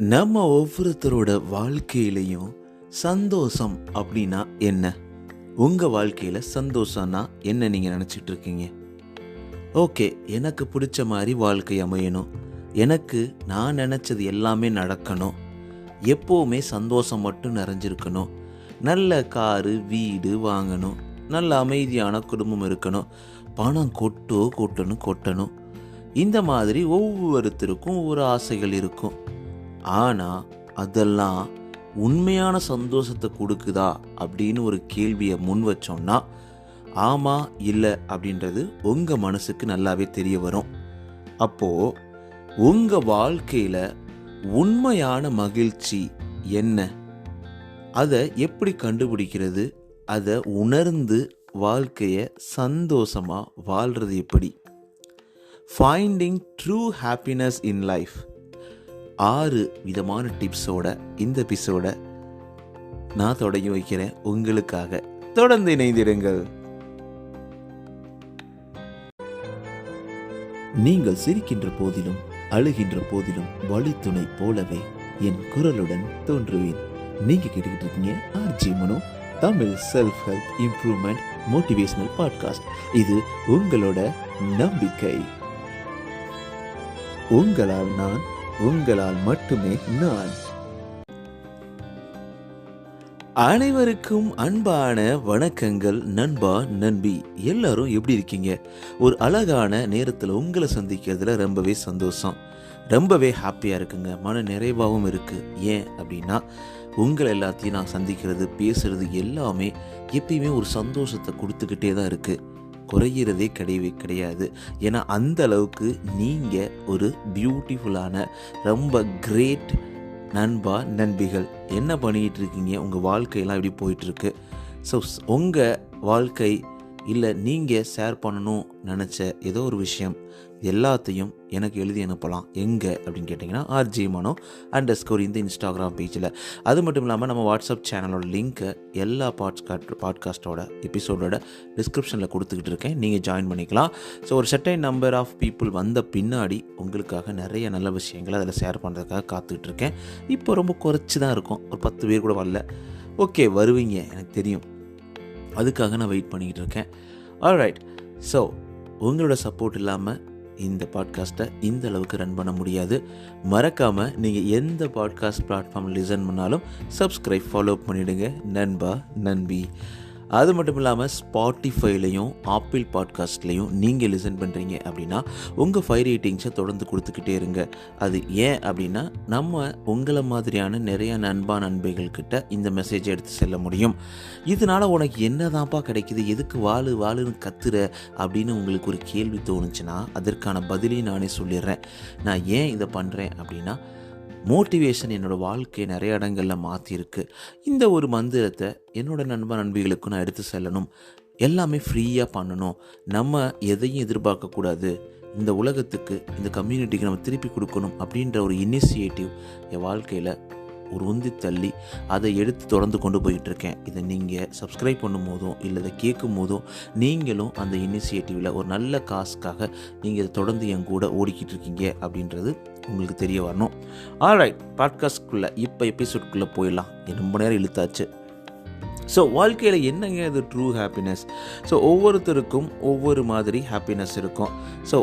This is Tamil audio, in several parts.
நம்ம ஒவ்வொருத்தரோட வாழ்க்கையிலையும் சந்தோஷம் அப்படின்னா என்ன? உங்கள் வாழ்க்கையில் சந்தோஷம்னா என்ன நீங்கள் நினச்சிட்டு இருக்கீங்க? ஓகே, எனக்கு பிடிச்ச மாதிரி வாழ்க்கை அமையணும், எனக்கு நான் நினச்சது எல்லாமே நடக்கணும், எப்போவுமே சந்தோஷம் மட்டும் நிறைஞ்சிருக்கணும், நல்ல காரு வீடு வாங்கணும், நல்ல அமைதியான குடும்பம் இருக்கணும், பணம் கொட்டணும். இந்த மாதிரி ஒவ்வொருத்தருக்கும் ஒவ்வொரு ஆசைகள் இருக்கும். ஆனால் அதெல்லாம் உண்மையான சந்தோஷத்தை கொடுக்குதா அப்படின்னு ஒரு கேள்வியை முன் வச்சோம்னா ஆமாம் இல்லை அப்படின்றது உங்கள் மனசுக்கு நல்லாவே தெரிய வரும். அப்போது உங்கள் வாழ்க்கையில் உண்மையான மகிழ்ச்சி என்ன? அதை எப்படி கண்டுபிடிக்கிறது? அதை உணர்ந்து வாழ்க்கையை சந்தோஷமாக வாழ்கிறது எப்படி? Finding true happiness in life 6 விதமான டிப்ஸோட இந்த எபிசோட நான் தொடங்கி வைக்கிறேன் உங்களுக்காக. தொடர்ந்து இணைந்திருங்கள். நீங்கள் சிரிக்கின்ற போதிலும் அழுகின்ற போதிலும் வழித்துணை போலவே என் குரலுடன் தோன்றுவேன். நீங்க கேட்டுக்கிட்டு இருக்கீங்க RJ Mano, Tamil self help improvement motivational podcast. இது உங்களோட நம்பிக்கை. உங்களால் நான், உங்களால் மட்டுமே நான். அனைவருக்கும் அன்பான வணக்கங்கள் நண்பா நண்பி. எல்லாரும் எப்படி இருக்கீங்க? ஒரு அழகான நேரத்தில் உங்களை சந்திக்கிறதுல ரொம்பவே சந்தோஷம், ரொம்பவே ஹாப்பியாக இருக்குங்க. மன நிறைவாகவும் இருக்குது. ஏன் அப்படின்னா உங்களை எல்லாத்தையும் நான் சந்திக்கிறது, பேசுகிறது எல்லாமே எப்பயுமே ஒரு சந்தோஷத்தை கொடுத்துக்கிட்டே தான் இருக்குது. குறையிறதே கிடையாது. ஏன்னா அந்த அளவுக்கு நீங்கள் ஒரு பியூட்டிஃபுல்லான ரொம்ப கிரேட் நண்பா நண்பிகள். என்ன பண்ணிகிட்டு இருக்கீங்க? உங்கள் வாழ்க்கையெல்லாம் எப்படி போயிட்டுருக்கு? ஸோ உங்கள் வாழ்க்கை இல்லை நீங்கள் ஷேர் பண்ணணும் நினச்ச ஏதோ ஒரு விஷயம் எல்லாத்தையும் எனக்கு எழுதி அனுப்பலாம். எங்கே அப்படின்னு கேட்டிங்கன்னா ஆர்ஜி மனோ _ இந்த இன்ஸ்டாகிராம் பேஜில். அது மட்டும் இல்லாமல் நம்ம வாட்ஸ்அப் சேனலோட லிங்க்கை எல்லா பாட்காஸ்ட்டோட எபிசோடோட டிஸ்கிரிப்ஷனில் கொடுத்துக்கிட்டு இருக்கேன். நீங்கள் ஜாயின் பண்ணிக்கலாம். ஸோ ஒரு செர்டைன் நம்பர் ஆஃப் பீப்புள் வந்த பின்னாடி உங்களுக்காக நிறைய நல்ல விஷயங்களை அதில் ஷேர் பண்ணுறதுக்காக காத்துக்கிட்டு இருக்கேன். இப்போ ரொம்ப குறைச்சி தான் இருக்கும், ஒரு 10 பேர் கூட வரல. ஓகே, வருவீங்க எனக்கு தெரியும், அதுக்காக நான் வெயிட் பண்ணிக்கிட்டு இருக்கேன். ஆல்ரைட். ஸோ உங்களோட சப்போர்ட் இல்லாமல் இந்த பாட்காஸ்ட்டை இந்த அளவுக்கு ரன் பண்ண முடியாது. மறக்காமல் நீங்கள் எந்த பாட்காஸ்ட் பிளாட்ஃபார்மில் லிசன் பண்ணாலும் சப்ஸ்கிரைப் ஃபாலோ பண்ணிவிடுங்க நண்பா நண்பி. அது மட்டும் இல்லாமல் ஸ்பாட்டிஃபைலையும் ஆப்பிள் பாட்காஸ்ட்லேயும் நீங்கள் லிசன் பண்ணுறீங்க அப்படின்னா உங்கள் 5 ரேட்டிங்ஸை தொடர்ந்து கொடுத்துக்கிட்டே இருங்க. அது ஏன் அப்படின்னா நம்ம உங்களை மாதிரியான நிறைய நண்பா நண்பர்கள்கிட்ட இந்த மெசேஜை எடுத்து செல்ல முடியும். இதனால் உனக்கு என்னதான்ப்பா கிடைக்குது, எதுக்கு வாழுன்னு கத்துற அப்படின்னு உங்களுக்கு ஒரு கேள்வி தோணுச்சுன்னா அதற்கான பதிலையும் நானே சொல்லிடுறேன். நான் ஏன் இதை பண்ணுறேன் அப்படின்னா மோட்டிவேஷன் என்னோடய வாழ்க்கையை நிறைய இடங்களில் மாற்றிருக்கு. இந்த ஒரு மந்திரத்தை என்னோடய நண்பிகளுக்கும் நான் எடுத்து செல்லணும். எல்லாமே ஃப்ரீயாக பண்ணணும். நம்ம எதையும் எதிர்பார்க்கக்கூடாது. இந்த உலகத்துக்கு, இந்த கம்யூனிட்டிக்கு நம்ம திருப்பி கொடுக்கணும் அப்படின்ற ஒரு இனிஷியேட்டிவ் என் வாழ்க்கையில் ஒரு உந்தி தள்ளி அதை எடுத்து தொடர்ந்து கொண்டு போயிட்டுருக்கேன். இதை நீங்கள் சப்ஸ்கிரைப் பண்ணும் போதும் இல்லை இதை கேட்கும் போதும் நீங்களும் அந்த இனிஷியேட்டிவில் ஒரு நல்ல காசுக்காக நீங்கள் இதை தொடர்ந்து என் கூட ஓடிக்கிட்டு இருக்கீங்க அப்படின்றது உங்களுக்கு தெரிய வரணும். ஆல்ரைட், பாட்காஸ்ட்குள்ளே இப்போ எபிசோட்குள்ளே போயிடலாம். ரொம்ப நேரம் இழுத்தாச்சு. ஸோ வாழ்க்கையில் என்னங்க இது ட்ரூ ஹாப்பினஸ்? ஸோ ஒவ்வொருத்தருக்கும் ஒவ்வொரு மாதிரி ஹாப்பினஸ் இருக்கும். ஸோ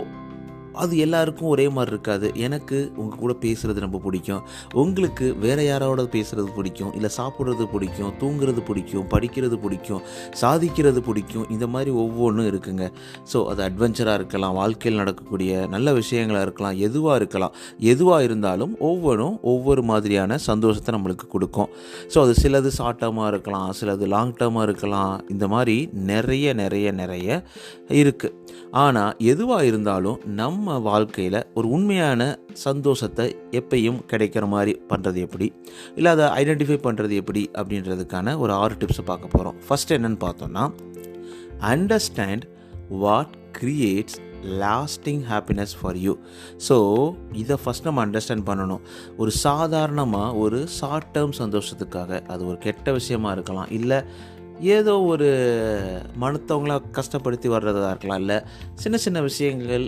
அது எல்லாருக்கும் ஒரே மாதிரி இருக்காது. எனக்கு உங்கள் கூட பேசுகிறது ரொம்ப பிடிக்கும், உங்களுக்கு வேறு யாரோட பேசுகிறது பிடிக்கும், இல்லை சாப்பிட்றது பிடிக்கும், தூங்குறது பிடிக்கும், படிக்கிறது பிடிக்கும், சாதிக்கிறது பிடிக்கும். இந்த மாதிரி ஒவ்வொன்றும் இருக்குங்க. ஸோ அது அட்வென்ச்சராக இருக்கலாம், வாழ்க்கையில் நடக்கக்கூடிய நல்ல விஷயங்களாக இருக்கலாம், எதுவாக இருந்தாலும் ஒவ்வொன்றும் ஒவ்வொரு மாதிரியான சந்தோஷத்தை நம்மளுக்கு கொடுக்கும். ஸோ அது சிலது ஷார்ட் டேர்மாக இருக்கலாம், சிலது லாங் டேர்மாக இருக்கலாம். இந்த மாதிரி நிறைய இருக்குது. ஆனால் எதுவாக இருந்தாலும் நம்ம வாழ்க்கையில் ஒரு உண்மையான சந்தோஷத்தை எப்பயும் கிடைக்கிற மாதிரி பண்ணுறது எப்படி, இல்லை அதை ஐடென்டிஃபை பண்ணுறது எப்படி அப்படின்றதுக்கான ஒரு 6 டிப்ஸை பார்க்க போகிறோம். ஃபஸ்ட் என்னன்னு பார்த்தோன்னா, understand what creates lasting happiness for you. So இதை ஃபஸ்ட் நம்ம அண்டர்ஸ்டாண்ட் பண்ணணும். ஒரு சாதாரணமாக ஒரு ஷார்ட் டேர்ம் சந்தோஷத்துக்காக, அது ஒரு கெட்ட விஷயமா இருக்கலாம், இல்லை ஏதோ ஒரு மனத்தவங்கள கஷ்டப்படுத்தி வர்றதா இருக்கலாம், இல்லை சின்ன விஷயங்கள்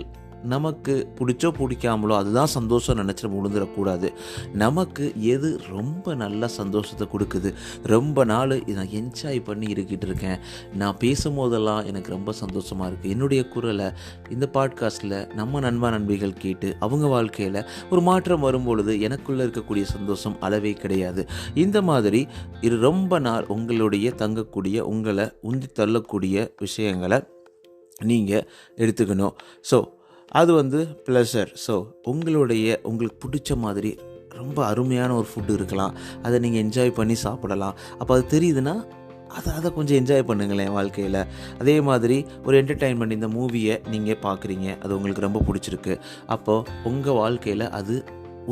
நமக்கு பிடிச்சோ பிடிக்காமலோ அதுதான் சந்தோஷம் நினச்சி நம்ம விழுந்துடக்கூடாது. நமக்கு எது ரொம்ப நல்ல சந்தோஷத்தை கொடுக்குது, ரொம்ப நாள் நான் என்ஜாய் பண்ணி இருக்கிட்டு இருக்கேன், நான் பேசும்போதெல்லாம் எனக்கு ரொம்ப சந்தோஷமாக இருக்குது, என்னுடைய குரலை இந்த பாட்காஸ்ட்டில் நம்ம நண்பா நண்பிகள் கேட்டு அவங்க வாழ்க்கையில் ஒரு மாற்றம் வரும்பொழுது எனக்குள்ளே இருக்கக்கூடிய சந்தோஷம் அளவே கிடையாது. இந்த மாதிரி இது ரொம்ப நாள் உங்களுடைய தங்கக்கூடிய உங்களை உந்தி தள்ளக்கூடிய விஷயங்களை நீங்கள் எடுத்துக்கணும். ஸோ அது வந்து ப்ளஷர். ஸோ உங்களுக்கு பிடிச்ச மாதிரி ரொம்ப அருமையான ஒரு ஃபுட்டு இருக்கலாம், அதை நீங்கள் என்ஜாய் பண்ணி சாப்பிடலாம். அப்போ அது தெரியுதுன்னா அதை கொஞ்சம் என்ஜாய் பண்ணுங்களேன் வாழ்க்கையில். அதே மாதிரி ஒரு என்டர்டெயின்மெண்ட், இந்த மூவியை நீங்கள் பார்க்குறீங்க, அது உங்களுக்கு ரொம்ப பிடிச்சிருக்கு, அப்போது உங்கள் வாழ்க்கையில் அது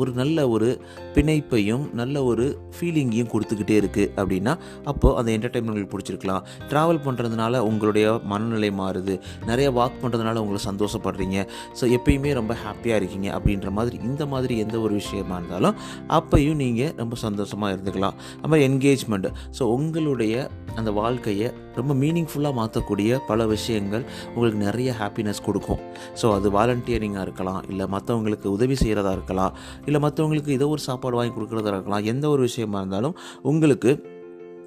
ஒரு நல்ல ஒரு பிணைப்பையும் நல்ல ஒரு ஃபீலிங்கையும் கொடுத்துக்கிட்டே இருக்குது அப்படின்னா அப்போது அந்த என்டர்டெயின்மெண்ட் உங்களுக்கு பிடிச்சிருக்கலாம். ட்ராவல் பண்ணுறதுனால உங்களுடைய மனநிலை மாறுது, நிறைய வாக் பண்ணுறதுனால உங்களை சந்தோஷப்படுறீங்க, ஸோ எப்பயுமே ரொம்ப ஹாப்பியாக இருக்கீங்க அப்படின்ற மாதிரி இந்த மாதிரி எந்த ஒரு விஷயமா இருந்தாலும் அப்பையும் நீங்கள் ரொம்ப சந்தோஷமாக இருந்துக்கலாம். அது மாதிரி என்கேஜ்மெண்ட், ஸோ உங்களுடைய அந்த வாழ்க்கையை ரொம்ப மீனிங்ஃபுல்லாக மாற்றக்கூடிய பல விஷயங்கள் உங்களுக்கு நிறைய ஹாப்பினஸ் கொடுக்கும். ஸோ அது வாலண்டியரிங்காக இருக்கலாம், இல்லை மற்றவங்களுக்கு உதவி செய்கிறதா இருக்கலாம், இல்லை மற்றவங்களுக்கு ஏதோ ஒரு சாப்பாடு வாங்கி கொடுக்குறதா இருக்கலாம். எந்த ஒரு விஷயமா இருந்தாலும் உங்களுக்கு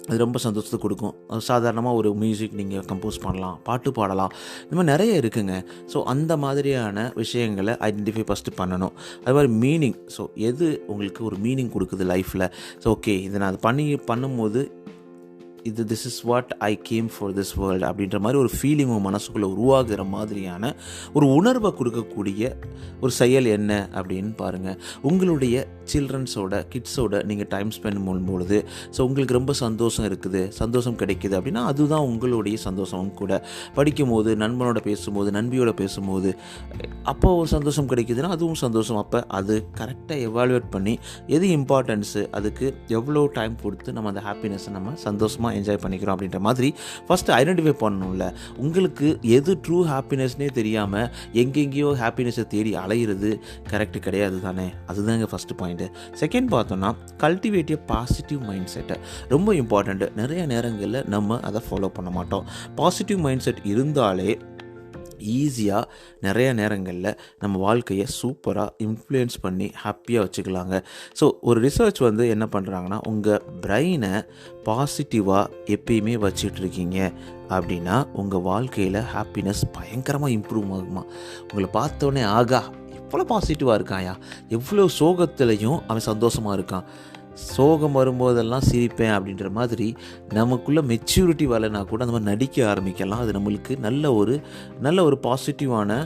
அது ரொம்ப சந்தோஷத்தை கொடுக்கும். சாதாரணமாக ஒரு மியூசிக் நீங்கள் கம்போஸ் பண்ணலாம், பாட்டு பாடலாம், இந்த மாதிரி நிறைய இருக்குங்க. ஸோ அந்த மாதிரியான விஷயங்களை ஐடென்டிஃபை ஃபஸ்ட்டு பண்ணணும். அது மாதிரி மீனிங், ஸோ எது உங்களுக்கு ஒரு மீனிங் கொடுக்குது லைஃப்பில். ஸோ ஓகே, இதை நான் பண்ணும்போது this is what I came for this world அப்படின்ற மாதிரி ஒரு ஃபீலிங் உங்கள் மனசுக்குள்ளே உருவாகிற மாதிரியான ஒரு உணர்வை கொடுக்கக்கூடிய ஒரு செயல் என்ன அப்படின்னு பாருங்கள். உங்களுடைய கிட்ஸோட நீங்கள் டைம் ஸ்பெண்ட் பண்ணும்பொழுது ஸோ உங்களுக்கு ரொம்ப சந்தோஷம் இருக்குது, சந்தோஷம் கிடைக்குது அப்படின்னா அதுதான் உங்களுடைய சந்தோஷம் கூட. படிக்கும்போது, நண்பனோட பேசும்போது, நண்பியோட பேசும்போது அப்போ ஒரு சந்தோஷம் கிடைக்குதுன்னா அதுவும் சந்தோஷம். அப்போ அது கரெக்டாக எவாலுவேட் பண்ணி எது இம்பார்ட்டன்ஸு, அதுக்கு எவ்வளோ டைம் கொடுத்து நம்ம அந்த ஹாப்பினஸை நம்ம சந்தோஷமாக என்ஜாய் பண்ணிக்கிறோம் அப்படின்ற மாதிரி ஃபஸ்ட்டு ஐடென்டிஃபை பண்ணணும்ல. உங்களுக்கு எது ட்ரூ ஹாப்பினஸ்னே தெரியாமல் எங்கெங்கேயோ ஹாப்பினஸை தேடி அலையிறது கரெக்டு கிடையாது தானே. அதுதாங்க ஃபஸ்ட்டு பாயிண்ட்டு. செகண்ட் பார்த்தோன்னா கல்டிவேட் எ பாசிட்டிவ் மைண்ட் செட்டை, ரொம்ப இம்பார்ட்டண்ட்டு. நிறைய நேரங்களில் நம்ம அதை ஃபாலோ பண்ண மாட்டோம். பாசிட்டிவ் மைண்ட் செட் இருந்தாலே ஈஸியாக நிறைய நேரங்களில் நம்ம வாழ்க்கையை சூப்பராக இன்ஃப்ளூயன்ஸ் பண்ணி ஹாப்பியாக வச்சுக்கலாங்க. ஸோ ஒரு ரிசர்ச் வந்து என்ன பண்ணுறாங்கன்னா, உங்கள் பிரெயினை பாசிட்டிவாக எப்பயுமே வச்சிட்ருக்கீங்க அப்படின்னா உங்கள் வாழ்க்கையில் ஹாப்பினஸ் பயங்கரமாக இம்ப்ரூவ் ஆகுமா. உங்களை பார்த்தோன்னே ஆகா எவ்வளோ பாசிட்டிவாக இருக்காயா, எவ்வளோ சோகத்துலேயும் அவன் சந்தோஷமாக இருக்கான், சோகம் வரும்போதெல்லாம் சிரிப்பேன் அப்படின்ற மாதிரி நமக்குள்ளே மெச்சூரிட்டி வரலைனா கூட அந்த மாதிரி நடிக்க ஆரம்பிக்கலாம். அது நம்மளுக்கு நல்ல ஒரு பாசிட்டிவான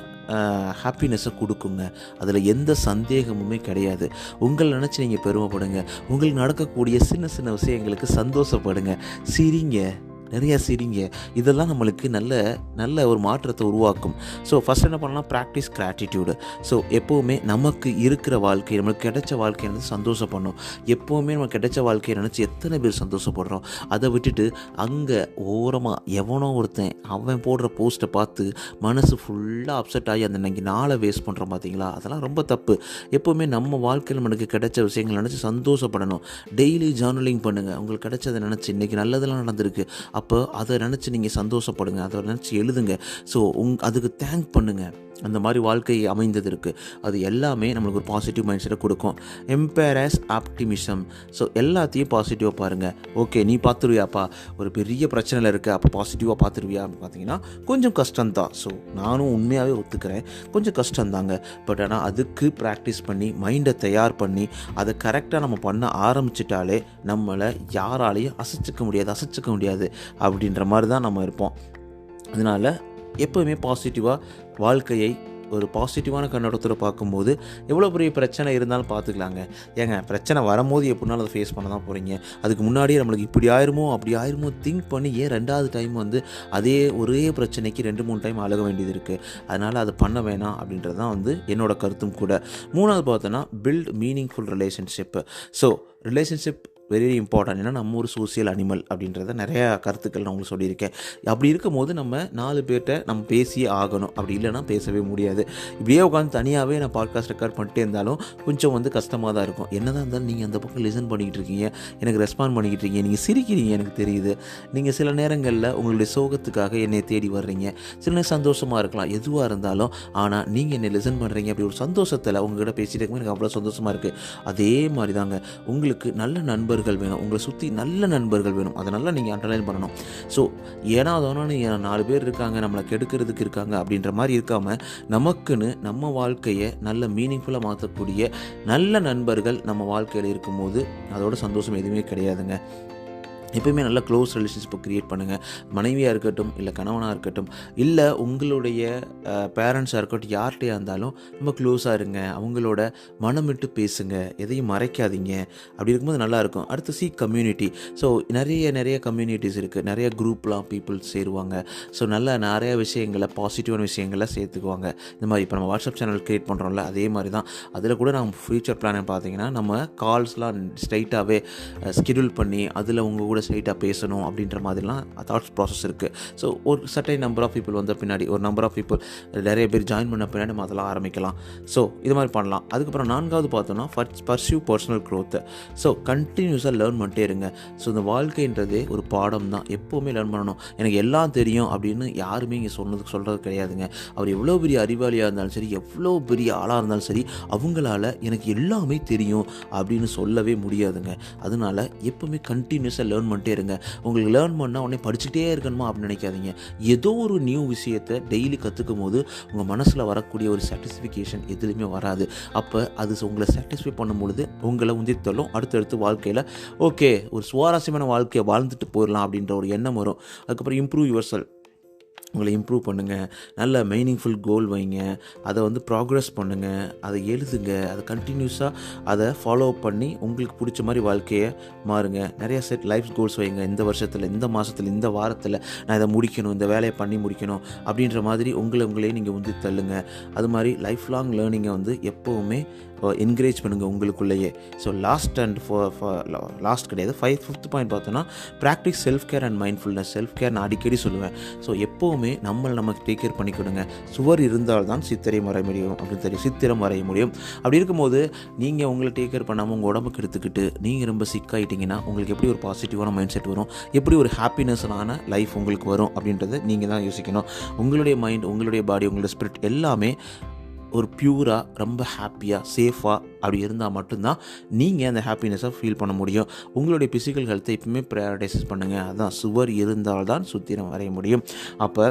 ஹாப்பினஸை கொடுக்குங்க. அதில் எந்த சந்தேகமுமே கிடையாது. உங்களை நினச்சி நீங்கள் பெருமைப்படுங்க. உங்களுக்கு நடக்கக்கூடிய சின்ன சின்ன விஷயங்களுக்கு சந்தோஷப்படுங்க, சிரிங்க, நிறையா சிரிங்க. இதெல்லாம் நம்மளுக்கு நல்ல ஒரு மாற்றத்தை உருவாக்கும். ஸோ ஃபஸ்ட் என்ன பண்ணலாம், ப்ராக்டிஸ் கிராட்டிடியூடு. ஸோ எப்போவுமே நமக்கு இருக்கிற வாழ்க்கை, நம்மளுக்கு கிடைச்ச வாழ்க்கையை நினச்சி சந்தோஷப்படணும். எப்போவுமே நம்ம கிடைச்ச வாழ்க்கையை நினச்சி எத்தனை பேர் சந்தோஷப்படுறோம். அதை விட்டுட்டு அங்கே ஓரமாக எவனோ ஒருத்தன் அவன் போடுற போஸ்ட்டை பார்த்து மனசு ஃபுல்லாக அப்செட் ஆகி அந்த இன்னைக்கு நாளை வேஸ்ட் பண்ணுறோம் பார்த்தீங்களா, அதெல்லாம் ரொம்ப தப்பு. எப்போவுமே நம்ம வாழ்க்கையில் நமக்கு கிடைச்ச விஷயங்கள் நினச்சி சந்தோஷப்படணும். டெய்லி ஜேர்னலிங் பண்ணுங்கள். உங்களுக்கு கிடைச்சதை நினச்சி இன்றைக்கி நல்லதெல்லாம் நடந்திருக்கு, அப்போ அதை நினச்சி நீங்கள் சந்தோஷப்படுங்க, அதை நினச்சி எழுதுங்க. ஸோ அதுக்கு தேங்க் பண்ணுங்கள். அந்த மாதிரி வாழ்க்கை அமைந்தது இருக்குது. அது எல்லாமே நம்மளுக்கு ஒரு பாசிட்டிவ் மைண்ட் செட்டை கொடுக்கும். எம்பேரஸ் ஆப்டிமிசம். ஸோ எல்லாத்தையும் பாசிட்டிவாக பாருங்கள். ஓகே, நீ பார்த்துருவியாப்பா, ஒரு பெரிய பிரச்சனையில் இருக்குது, அப்போ பாசிட்டிவாக பார்த்துருவியா அப்படின்னு பார்த்தீங்கன்னா கொஞ்சம் கஷ்டம்தான். ஸோ நானும் உண்மையாகவே ஒத்துக்கிறேன், கொஞ்சம் கஷ்டம்தாங்க. பட் ஆனால் அதுக்கு ப்ராக்டிஸ் பண்ணி மைண்டை தயார் பண்ணி அதை கரெக்டாக நம்ம பண்ண ஆரம்பிச்சிட்டாலே நம்மளை யாராலையும் அசைச்சிக்க முடியாது அப்படின்ற மாதிரி தான் நம்ம இருப்போம். அதனால் எப்போவுமே பாசிட்டிவாக வாழ்க்கையை ஒரு பாசிட்டிவான கண்ணோட்டத்தில் பார்க்கும்போது எவ்வளோ பெரிய பிரச்சனை இருந்தாலும் பார்த்துக்கலாங்க. ஏங்க, பிரச்சனை வரும்போது எப்படினாலும் அதை ஃபேஸ் பண்ண தான் போகிறீங்க. அதுக்கு முன்னாடியே நம்மளுக்கு இப்படி ஆயிருமோ அப்படி ஆயிருமோ திங்க் பண்ணி ஏன் ரெண்டாவது டைம் வந்து ஒரே பிரச்சனைக்கு 2-3 டைம் அழக வேண்டியது இருக்குது. அதனால் அது பண்ண வேணாம் அப்படின்றது தான் வந்து என்னோட கருத்தும் கூட. மூணாவது பார்த்தோன்னா build meaningful relationship. So relationship very important. ஏன்னா நம்ம ஒரு சோசியல் அனிமல் அப்படின்றத நிறையா கருத்துக்கள் நான் உங்களுக்கு சொல்லியிருக்கேன். அப்படி இருக்கும்போது நம்ம 4 பேர்கிட்ட நம்ம பேசியே ஆகணும். அப்படி இல்லைன்னா பேசவே முடியாது. இப்படியே உட்காந்து தனியாகவே நான் பாட்காஸ்ட் ரெக்கார்ட் பண்ணிட்டே இருந்தாலும் கொஞ்சம் வந்து கஷ்டமாக தான் இருக்கும். என்ன தான் இருந்தாலும் நீங்கள் அந்த பக்கம் லிசன் பண்ணிக்கிட்டு இருக்கீங்க, எனக்கு ரெஸ்பாண்ட் பண்ணிக்கிட்டு இருக்கீங்க, நீங்கள் சிரிக்கிறீங்க, எனக்கு தெரியுது. நீங்கள் சில நேரங்களில் உங்களுடைய சோகத்துக்காக என்னை தேடி வர்றீங்க, சில நேரம் சந்தோஷமாக இருக்கலாம், எதுவாக இருந்தாலும். ஆனால் நீங்கள் என்னை லிசன் பண்ணுறீங்க, அப்படி ஒரு சந்தோஷத்தில் உங்கள்கிட்ட பேசிகிட்டு இருக்கும்போது எனக்கு அவ்வளோ சந்தோஷமாக இருக்குது. அதே மாதிரி தாங்க உங்களுக்கு நல்ல நண்பர்கள் வேணும், உங்களை சுற்றி நல்ல நண்பர்கள் வேணும். அதை நல்லா நீங்கள் அண்டர்லைன் பண்ணணும். ஸோ ஏன்னா அதோன்னு 4 பேர் இருக்காங்க நம்மளை கெடுக்கிறதுக்கு இருக்காங்க அப்படின்ற மாதிரி இருக்காமல், நமக்குன்னு நம்ம வாழ்க்கையை நல்ல மீனிங்ஃபுல்லாக மாற்றக்கூடிய நல்ல நண்பர்கள் நம்ம வாழ்க்கையில் இருக்கும்போது அதோட சந்தோஷம் எதுவுமே கிடையாதுங்க. எப்பயுமே நல்ல க்ளோஸ் ரிலேஷன்ஷிப்பை க்ரியேட் பண்ணுங்கள். மனைவியாக இருக்கட்டும், இல்லை கணவனாக இருக்கட்டும், இல்லை உங்களுடைய பேரண்ட்ஸாக இருக்கட்டும், யார்கிட்டையாக இருந்தாலும் ரொம்ப க்ளோஸாக இருங்க. அவங்களோட மனம் விட்டு பேசுங்க, எதையும் மறைக்காதீங்க. அப்படி இருக்கும்போது நல்லாயிருக்கும். அடுத்து கம்யூனிட்டி. ஸோ நிறைய கம்யூனிட்டிஸ் இருக்குது, நிறைய குரூப்லாம் பீப்புள் சேருவாங்க. ஸோ நிறைய விஷயங்களை, பாசிட்டிவான விஷயங்களை சேர்த்துக்குவாங்க. இந்த மாதிரி இப்போ நம்ம வாட்ஸ்அப் சேனல் க்ரியேட் பண்ணுறோம்ல, அதே மாதிரி தான். அதில் கூட நம்ம ஃப்யூச்சர் பிளான் பார்த்தீங்கன்னா நம்ம கால்ஸ்லாம் ஸ்ட்ரைட்டாகவே ஸ்கெடியூல் பண்ணி அதில் உங்கள் கூட ஸ்ட்ரைட்டாக பேசணும் அப்படின்ற மாதிரிலாம் தாட்ஸ் ப்ராசஸ் இருக்குது. ஸோ ஒரு சர்டைன் நம்பர் ஆஃப் பீப்புள் வந்த பின்னாடி, ஒரு நம்பர் ஆஃப் பீப்புள் நிறைய பேர் ஜாயின் பண்ண பின்னாடி நம்ம அதெல்லாம் ஆரம்பிக்கலாம். ஸோ இது மாதிரி பண்ணலாம். அதுக்கப்புறம் 4வது பார்த்தோன்னா பர்சியூ பர்சனல் க்ரோத்து. ஸோ கண்டினியூஸாக லேர்ன் பண்ணிட்டே இருங்க. ஸோ இந்த வாழ்க்கைன்றதே ஒரு பாடம் தான், எப்போவுமே லேர்ன் பண்ணணும். எனக்கு எல்லாம் தெரியும் அப்படின்னு யாருமே இங்கே சொல்கிறது கிடையாதுங்க. அவர் எவ்வளோ பெரிய அறிவாளியாக இருந்தாலும் சரி, எவ்வளோ பெரிய ஆளாக இருந்தாலும் சரி, அவங்களால எனக்கு எல்லாமே தெரியும் அப்படின்னு சொல்லவே முடியாதுங்க. அதனால எப்போவுமே கண்டினியூஸாக லேர்ன் பண்ணிட்டே இருங்க. உங்களுக்கு லேர்ன் பண்ணால் உடனே படிச்சுட்டே இருக்கணுமா அப்படின்னு நினைக்காதீங்க. ஏதோ ஒரு நியூ விஷயத்தை டெய்லி கற்றுக்கும் போது உங்கள் மனசில் வரக்கூடிய ஒரு சாட்டிஸ்ஃபிகேஷன் எதுலையுமே வராது. அப்போ அது உங்களை சாட்டிஸ்ஃபை பண்ணும்பொழுது உங்களை உந்தித்தள்ளும். அடுத்தடுத்து வாழ்க்கையில் ஓகே ஒரு சுவாரஸ்யமான வாழ்க்கையை வாழ்ந்துட்டு போயிடலாம் அப்படின்ற ஒரு எண்ணம் வரும். அதுக்கப்புறம் இம்ப்ரூவ் யுவர் செல்ஃப், உங்களை இம்ப்ரூவ் பண்ணுங்கள். நல்ல மீனிங்ஃபுல் கோல் வைங்க, அதை வந்து ப்ராக்ரெஸ் பண்ணுங்கள், அதை எழுதுங்க, அதை கண்டினியூஸாக அதை ஃபாலோ பண்ணி உங்களுக்கு பிடிச்ச மாதிரி வாழ்க்கையை மாறுங்க. நிறைய லைஃப் கோல்ஸ் வைங்க. இந்த வருஷத்தில், இந்த மாதத்தில், இந்த வாரத்தில் நான் இதை முடிக்கணும், இந்த வேலையை பண்ணி முடிக்கணும் அப்படின்ற மாதிரி உங்களே நீங்கள் வந்து தள்ளுங்க. அது மாதிரி லைஃப் லாங் லேர்னிங்கை வந்து எப்போவுமே என்கரேஜ் பண்ணுங்கள் உங்களுக்குள்ளேயே. ஸோ லாஸ்ட் கிடையாது, 5th பாயிண்ட் பார்த்தோன்னா practice self care and mindfulness. Self care நான் அடிக்கடி சொல்லுவேன். ஸோ எப்போவுமே நமக்கு டேக் கேர் பண்ணிக்கொடுங்க. சுவர் இருந்தால் தான் சித்திரம் வரைய முடியும். அப்படி இருக்கும்போது நீங்கள் உங்களை டேக் கேர் பண்ணாமல் உங்கள் உடம்புக்கு எடுத்துக்கிட்டு நீங்கள் ரொம்ப சிக்காயிட்டீங்கன்னா உங்களுக்கு எப்படி ஒரு பாசிட்டிவான மைண்ட் செட் வரும், எப்படி ஒரு ஹாப்பினஸான லைஃப் உங்களுக்கு வரும் அப்படின்றத நீங்கள் தான் யோசிக்கணும். உங்களுடைய மைண்ட், உங்களுடைய பாடி, உங்களுடைய ஸ்பிரிட் எல்லாமே ஒரு பியூராக, ரொம்ப ஹாப்பியாக, சேஃபாக அப்படி இருந்தால் மட்டும்தான் நீங்கள் அந்த ஹாப்பினஸை ஃபீல் பண்ண முடியும். உங்களுடைய ஃபிசிக்கல் ஹெல்த்தை எப்பவுமே ப்ரையாரிட்டைஸ் பண்ணுங்கள். அதுதான் சுவர் இருந்தால்தான் சுத்திரம் வரைய முடியும். அப்போ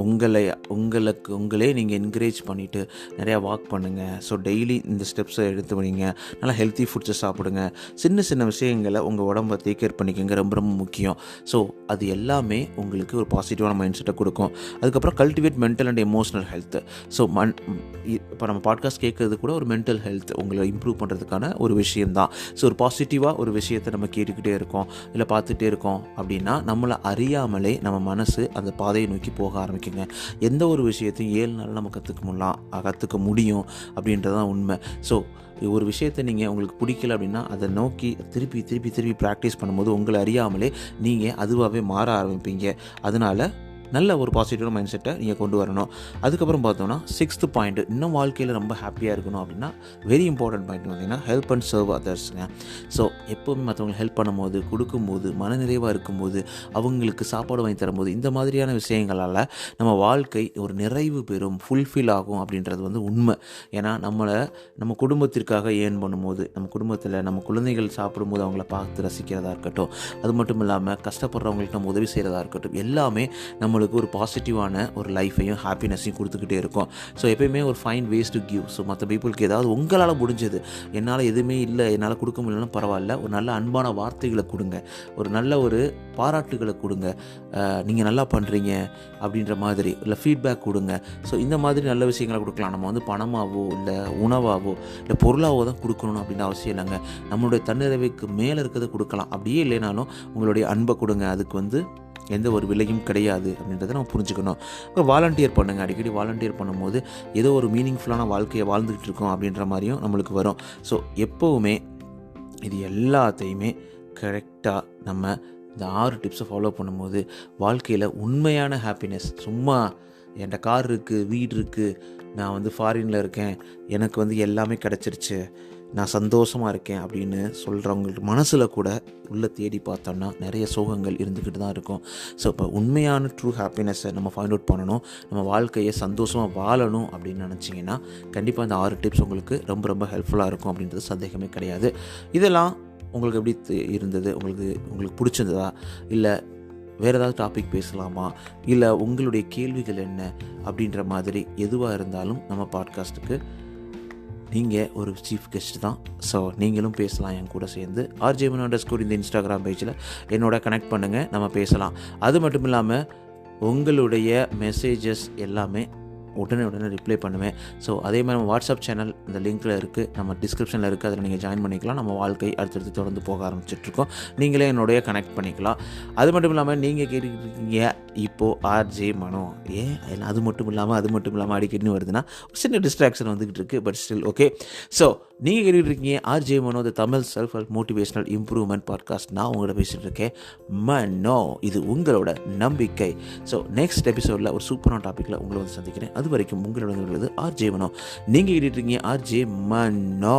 உங்களே நீங்கள் என்கரேஜ் பண்ணிவிட்டு நிறையா வாக் பண்ணுங்கள். ஸோ டெய்லி இந்த ஸ்டெப்ஸை எடுத்து வைங்க. நல்லா ஹெல்த்தி ஃபுட்ஸை சாப்பிடுங்க. சின்ன விஷயங்களை உங்கள் உடம்பை டேக் கேர் பண்ணிக்கோங்க, ரொம்ப ரொம்ப முக்கியம். ஸோ அது எல்லாமே உங்களுக்கு ஒரு பாசிட்டிவான மைண்ட் செட்டை கொடுக்கும். அதுக்கப்புறம் cultivate mental and emotional health. So இப்போ நம்ம பாட்காஸ்ட் கேட்குறது கூட ஒரு மென்டல் ஹெல்த் உங்களை இம்ப்ரூவ் பண்ணுறதுக்கான ஒரு விஷயந்தான். ஸோ ஒரு பாசிட்டிவாக ஒரு விஷயத்தை நம்ம கேட்டுக்கிட்டே இருக்கோம், இல்லை பார்த்துட்டே இருக்கோம் அப்படின்னா நம்மளை அறியாமலே நம்ம மனசு அந்த பாதையை நோக்கி போக ஆரம்பிக்குங்க. எந்த ஒரு விஷயத்தையும் 7 நாள் நம்ம கற்றுக்க முடியும் அப்படின்றது தான் உண்மை. ஸோ ஒரு விஷயத்தை நீங்கள் உங்களுக்கு பிடிக்கல அப்படின்னா அதை நோக்கி திருப்பி ப்ராக்டிஸ் பண்ணும்போது உங்களை அறியாமலே நீங்கள் அதுவாகவே மாற ஆரம்பிப்பீங்க. அதனால் நல்ல ஒரு பாசிட்டிவான மைண்ட் செட்டை நீங்கள் கொண்டு வரணும். அதுக்கப்புறம் பார்த்தோம்னா 6th பாயிண்ட், இன்னும் வாழ்க்கையில் ரொம்ப ஹாப்பியாக இருக்கணும் அப்படின்னா வெரி இம்பார்ட்டன்ட் பாயிண்ட் பார்த்தீங்கன்னா ஹெல்ப் அண்ட் சர்வ் அதர்ஸுங்க. ஸோ எப்போவுமே மற்றவங்களுக்கு ஹெல்ப் பண்ணும்போது, கொடுக்கும்போது, மனநிறைவாக இருக்கும்போது, அவங்களுக்கு சாப்பாடு வாங்கி தரும்போது, இந்த மாதிரியான விஷயங்களால் நம்ம வாழ்க்கை ஒரு நிறைவு பெறும், ஃபுல்ஃபில் ஆகும் அப்படின்றது வந்து உண்மை. ஏன்னா நம்ம குடும்பத்திற்காக ஏர்ன் பண்ணும்போது, நம்ம குடும்பத்தில் நம்ம குழந்தைகள் சாப்பிடும்போது அவங்கள பார்த்து ரசிக்கிறதா இருக்கட்டும், அது மட்டும் இல்லாமல் கஷ்டப்படுறவங்களுக்கு நம்ம உதவி செய்கிறதா இருக்கட்டும், எல்லாமே நம்மளுக்கு ஒரு பாசிட்டிவான ஒரு லைஃபையும் ஹாப்பினஸையும் கொடுத்துக்கிட்டே இருக்கும். ஸோ எப்பயுமே ஒரு find ways to give. So மற்ற பீப்புளுக்கு ஏதாவது உங்களால் முடிஞ்சது, என்னால் எதுவுமே இல்லை, என்னால் கொடுக்க முடியலன்னா பரவாயில்ல, ஒரு நல்ல அன்பான வார்த்தைகளை கொடுங்க, ஒரு நல்ல ஒரு பாராட்டுகளை கொடுங்க, நீங்கள் நல்லா பண்ணுறீங்க அப்படின்ற மாதிரி, இல்லை ஃபீட்பேக் கொடுங்க. ஸோ இந்த மாதிரி நல்ல விஷயங்களை கொடுக்கலாம். நம்ம வந்து பணமாகவோ இல்லை உணவாகவோ இல்லை பொருளாகவோ தான் கொடுக்கணும் அப்படின்னு அவசியம் இல்லைங்க. நம்மளுடைய தன்னிறைவுக்கு மேலே இருக்கிறத கொடுக்கலாம். அப்படியே இல்லைனாலும் உங்களுடைய அன்பை கொடுங்க, அதுக்கு வந்து எந்த ஒரு விலையும் கிடையாது அப்படின்றத நம்ம புரிஞ்சுக்கணும். இப்போ வாலண்டியர் பண்ணுங்கள். அடிக்கடி வாலண்டியர் பண்ணும்போது ஏதோ ஒரு மீனிங்ஃபுல்லான வாழ்க்கையை வாழ்ந்துக்கிட்டு இருக்கோம் அப்படின்ற மாதிரியும் நம்மளுக்கு வரும். ஸோ எப்போவுமே இது எல்லாத்தையுமே கரெக்டாக நம்ம இந்த 6 டிப்ஸை ஃபாலோ பண்ணும்போது வாழ்க்கையில் உண்மையான ஹாப்பினஸ், சும்மா என்கிட்ட கார் இருக்குது, வீடு இருக்குது, நான் வந்து ஃபாரினில் இருக்கேன், எனக்கு வந்து எல்லாமே கிடச்சிருச்சு, நான் சந்தோஷமாக இருக்கேன் அப்படின்னு சொல்கிறவங்களுக்கு மனசில் கூட உள்ளே தேடி பார்த்தோம்னா நிறைய சோகங்கள் இருந்துக்கிட்டு தான் இருக்கும். ஸோ இப்போ உண்மையான ட்ரூ ஹாப்பினஸை நம்ம ஃபைண்ட் அவுட் பண்ணணும், நம்ம வாழ்க்கையை சந்தோஷமாக வாழணும் அப்படின்னு நினச்சிங்கன்னா கண்டிப்பாக இந்த 6 டிப்ஸ் உங்களுக்கு ரொம்ப ரொம்ப ஹெல்ப்ஃபுல்லாக இருக்கும் அப்படின்றது சந்தேகமே கிடையாது. இதெல்லாம் உங்களுக்கு எப்படி இருந்தது? உங்களுக்கு பிடிச்சிருந்ததா? இல்லை வேறு ஏதாவது டாபிக் பேசலாமா? இல்லை உங்களுடைய கேள்விகள் என்ன அப்படின்ற மாதிரி எதுவாக இருந்தாலும் நம்ம பாட்காஸ்ட்டுக்கு நீங்கள் ஒரு சீஃப் கெஸ்ட் தான். ஸோ நீங்களும் பேசலாம் என் கூட சேர்ந்து. RJ_Mano_ இந்த இன்ஸ்டாகிராம் பேஜில் என்னோட கனெக்ட் பண்ணுங்கள், நம்ம பேசலாம். அது மட்டும் இல்லாமல் உங்களுடைய மெசேஜஸ் எல்லாமே உடனே ரிப்ளை பண்ணுவேன். ஸோ அதே மாதிரி நம்ம வாட்ஸ்அப் சேனல் இந்த லிங்க்கில் இருக்குது, நம்ம டிஸ்கிரிப்ஷனில் இருக்குது, அதில் நீங்கள் ஜாயின் பண்ணிக்கலாம். நம்ம வாழ்க்கை அடுத்தடுத்து தொடர்ந்து போக ஆரம்பிச்சிட்ருக்கோம். நீங்களே என்னுடைய கனெக்ட் பண்ணிக்கலாம். அது மட்டும் இல்லாமல் நீங்கள் கேட்டுக்கிட்டு இருக்கீங்க இப்போது RJ_Mano, ஏன் அது மட்டும் இல்லாமல் அடிக்கடினு வருதுன்னா ஒரு சின்ன டிஸ்ட்ராக்ஷன் வந்துக்கிட்டு இருக்குது. But still okay. ஸோ நீங்கள் கேட்டுக்கிட்டு இருக்கீங்க RJ_Mano, the Tamil self help motivational improvement podcast. நான் உங்களோட பேசிகிட்டு இருக்கேன் மனோ. இது உங்களோட நம்பிக்கை. ஸோ நெக்ஸ்ட் எபிசோடில் ஒரு சூப்பரான டாப்பிக்கில் உங்களை வந்து சந்திக்கிறேன். அது வரைக்கும் உங்களோட RJ_Mano. நீங்கள் கேட்டுருக்கீங்க RJ_Mano.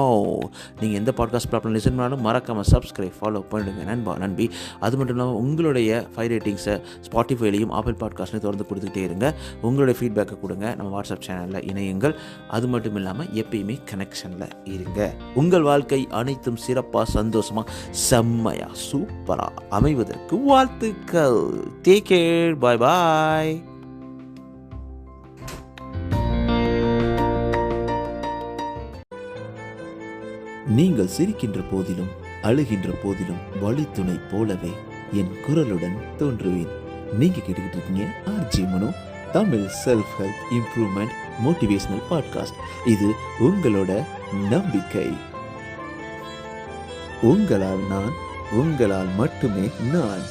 நீங்கள் எந்த பாட்காஸ்ட் பிளாட்ஃபார்ம் லிசன் பண்ணாலும் மறக்காமல் சப்ஸ்கிரைப், ஃபாலோ பண்ணிடுங்க நண்பி. அது மட்டும் இல்லாமல் உங்களுடைய 5 ரேட்டிங்ஸை ஸ்பாட்டிஃபைலையும் ஆப்பிள் பாட்காஸ்ட்லையும் தொடர்ந்து கொடுத்துக்கிட்டே இருங்க. உங்களுடைய ஃபீட்பேக்கை கொடுங்க. நம்ம வாட்ஸ்அப் சேனலில் இணையுங்கள். அது மட்டும் இல்லாமல் எப்பயுமே கனெக்ஷனில் இருங்க. உங்கள் வாழ்க்கை அனைத்தும் சிறப்பாக, சந்தோஷமாக, செம்மையாக, சூப்பராக அமைவதற்கு வாழ்த்துக்கள். Take care. Bye bye. நீங்கள் சிரிக்கின்ற போதிலும் அழுகின்ற போதிலும் வழித்துணை போலவே என் குரலுடன் தோன்றுவேன். நீங்க கேட்டுக்கிட்டு இருக்கீங்க RJ_Mano, Tamil self help improvement motivational podcast. இது உங்களோட நம்பிக்கை. உங்களால் நான், உங்களால் மட்டுமே நான்.